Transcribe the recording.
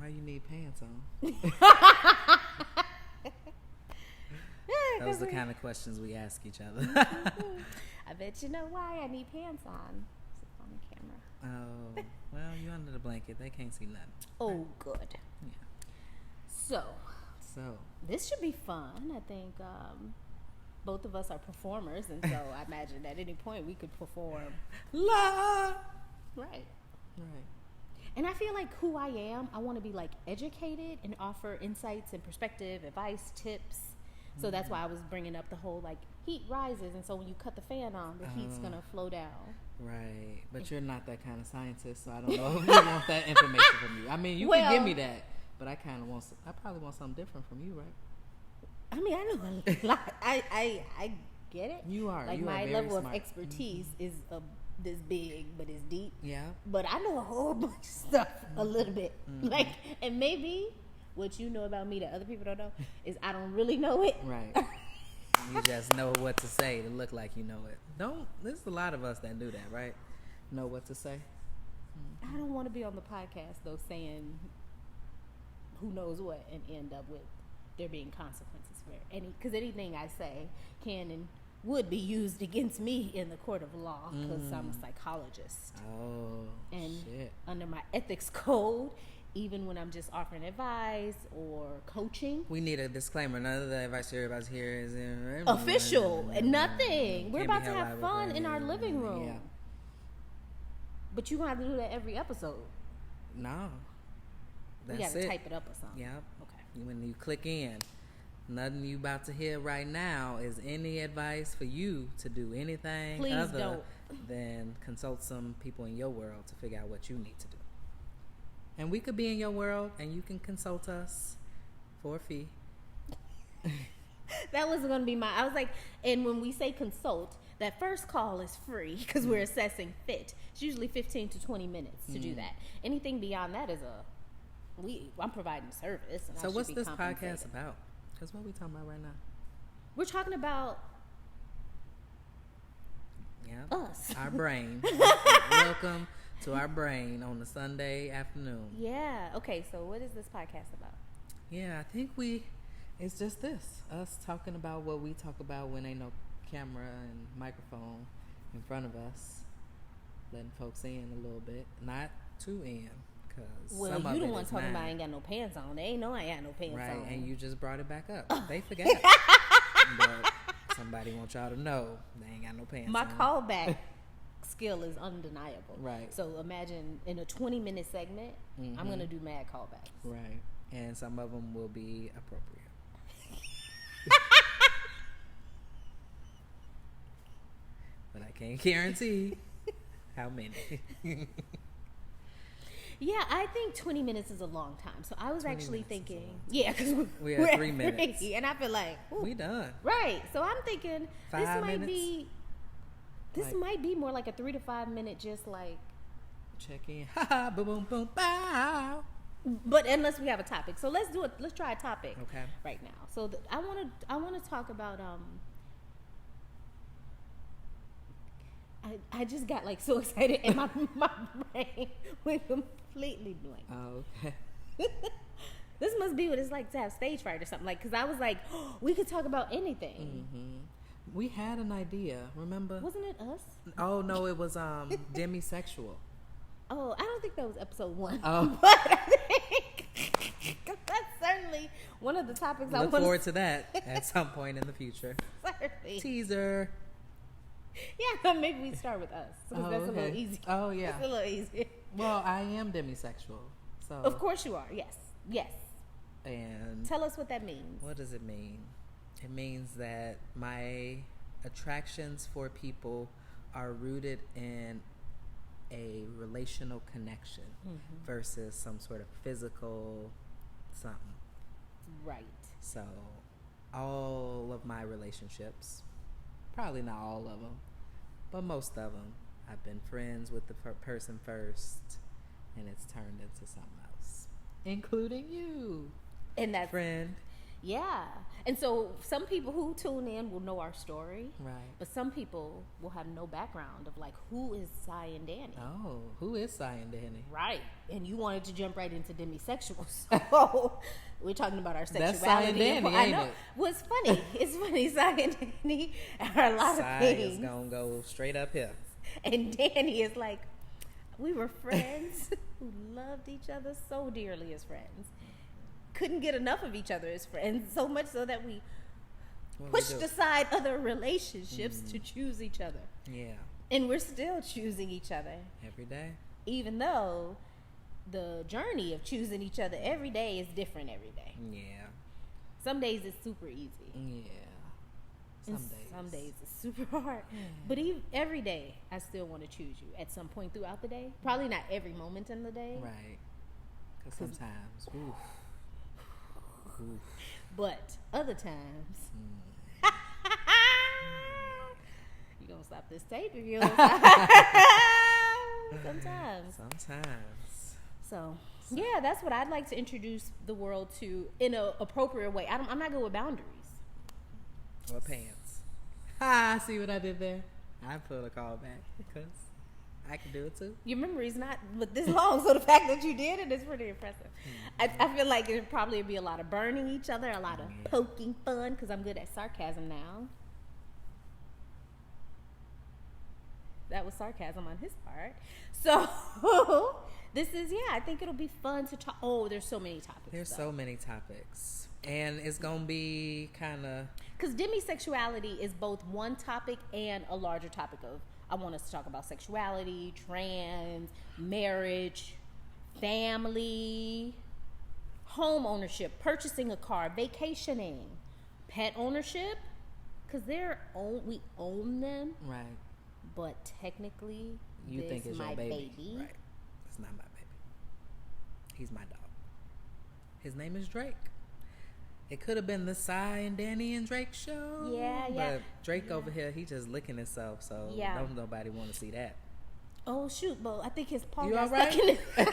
why you need pants on? Those are the kind of questions we ask each other. I bet you know why I need pants on. It's on the camera. Oh, well, you under the blanket. They can't see nothing. Oh, good. Yeah. So this should be fun. I think both of us are performers, and so I imagine at any point we could perform. Right. And I feel like who I am, I want to be like educated and offer insights and perspective, advice, tips. So that's why I was bringing up the whole like heat rises, and so when you cut the fan on, the heat's gonna flow down. Right, but you're not that kind of scientist, so I don't know if you want that information from you. I mean, you can give me that, but I kind of I probably want something different from you, right? I mean, I know a lot. I get it. You are. Like you my are very level smart. of expertise is this big, but it's deep. Yeah. But I know a whole bunch of stuff a little bit. Like, and maybe what you know about me that other people don't know is I don't really know it. Right. You just know what to say to look like you know it. There's a lot of us that do that, right? Know what to say. I don't want to be on the podcast though saying who knows what and end up with there being consequences for because anything I say can and would be used against me in the court of law because I'm a psychologist. Oh, and shit. Under my ethics code, even when I'm just offering advice or coaching. We need a disclaimer. None of the advice you're about to hear is official and nothing. We're about to have fun in our living room. Yeah. But you gonna have to do that every episode. No. That's we gotta it. Type it up or something. Yep. Okay. When you click in, nothing you about to hear right now is any advice for you to do anything than consult some people in your world to figure out what you need to do. And we could be in your world, and you can consult us for a fee. That was going to be I was like, and when we say consult, that first call is free because we're assessing fit. It's usually 15 to 20 minutes to do that. Anything beyond that is I'm providing service. And so what's this podcast about? Because what are we talking about right now? We're talking about us. Our brain. Welcome to our brain on a Sunday afternoon. Yeah. Okay, so what is this podcast about? Yeah, I think it's just this. Us talking about what we talk about when ain't no camera and microphone in front of us. Letting folks in a little bit. Not too in. Well, you the one talking about I ain't got no pants on. They ain't know I ain't got no pants on. Right, and you just brought it back up. They forgot. But somebody wants y'all to know they ain't got no pants on. My callback skill is undeniable. Right. So imagine in a 20-minute segment, I'm going to do mad callbacks. Right. And some of them will be appropriate. But I can't guarantee how many. Yeah, I think 20 minutes is a long time. So I was actually thinking, because we're at 3 minutes. And I feel like, we done. Right. So I'm thinking 5 minutes. This might be more like a 3 to 5 minute, just like check in. Ha ha, boom, boom, boom, bow. But unless we have a topic, so let's do it. Let's try a topic. Okay. Right now. So I want to talk about I just got like so excited and my brain went completely blank. Oh, okay. This must be what it's like to have stage fright or something. Like, because I was like, we could talk about anything. Mm-hmm. We had an idea, remember? Wasn't it us? Oh, no, it was demisexual. Oh, I don't think that was episode 1. Oh. But I think that's certainly one of the topics I want to... Look forward to that at some point in the future. Certainly. Teaser. Yeah, maybe we start with us. Because that's a little easier. Oh, yeah. It's a little easier. Well, I am demisexual. So. Of course you are, yes. Yes. And tell us what that means. What does it mean? It means that my attractions for people are rooted in a relational connection versus some sort of physical something. Right. So all of my relationships, probably not all of them, but most of them, I've been friends with the person first, and it's turned into something else, including you. And that's friend. Yeah. And so some people who tune in will know our story. Right. But some people will have no background of like, who is Sy and Dani? Oh, who is Sy and Dani? Right. And you wanted to jump right into demisexual. So we're talking about our sexuality. That's Sy and Dani, I know. ain't it? Well, it's funny. It's funny. Sy and Dani are a lot of things. Sy is going to go straight up here. And Dani is like, we were friends who loved each other so dearly as friends. Couldn't get enough of each other as friends, so much so that we pushed aside other relationships to choose each other. Yeah. And we're still choosing each other. Every day. Even though the journey of choosing each other every day is different every day. Yeah. Some days it's super easy. Yeah. Some days it's super hard. Yeah. But every day, I still want to choose you at some point throughout the day. Probably not every moment in the day. Right. Because sometimes, oof. But other times, you gonna stop this tape if you don't stop. Sometimes. So yeah, that's what I'd like to introduce the world to in an appropriate way. I'm not good with boundaries. Or pants. Ha! See what I did there? I put a call back because I can do it too. Your memory's not but this long, so the fact that you did it is pretty impressive. I feel like it'd probably be a lot of burning each other, a lot of poking fun, because I'm good at sarcasm now. That was sarcasm on his part. So this is, I think it'll be fun to talk. Oh, there's so many topics. There's so many topics. And it's going to be kind of... Because demisexuality is both one topic and a larger topic of, I want us to talk about sexuality, trans, marriage, family, home ownership, purchasing a car, vacationing, pet ownership, because we own them. Right. But technically, you think it's my your baby. Right. It's not my baby. He's my dog. His name is Drake. It could have been the Sy and Dani and Drake show. Yeah. But Drake over here, he just licking himself, so don't nobody want to see that. Oh, shoot, but I think his paw you got all right? stuck in it.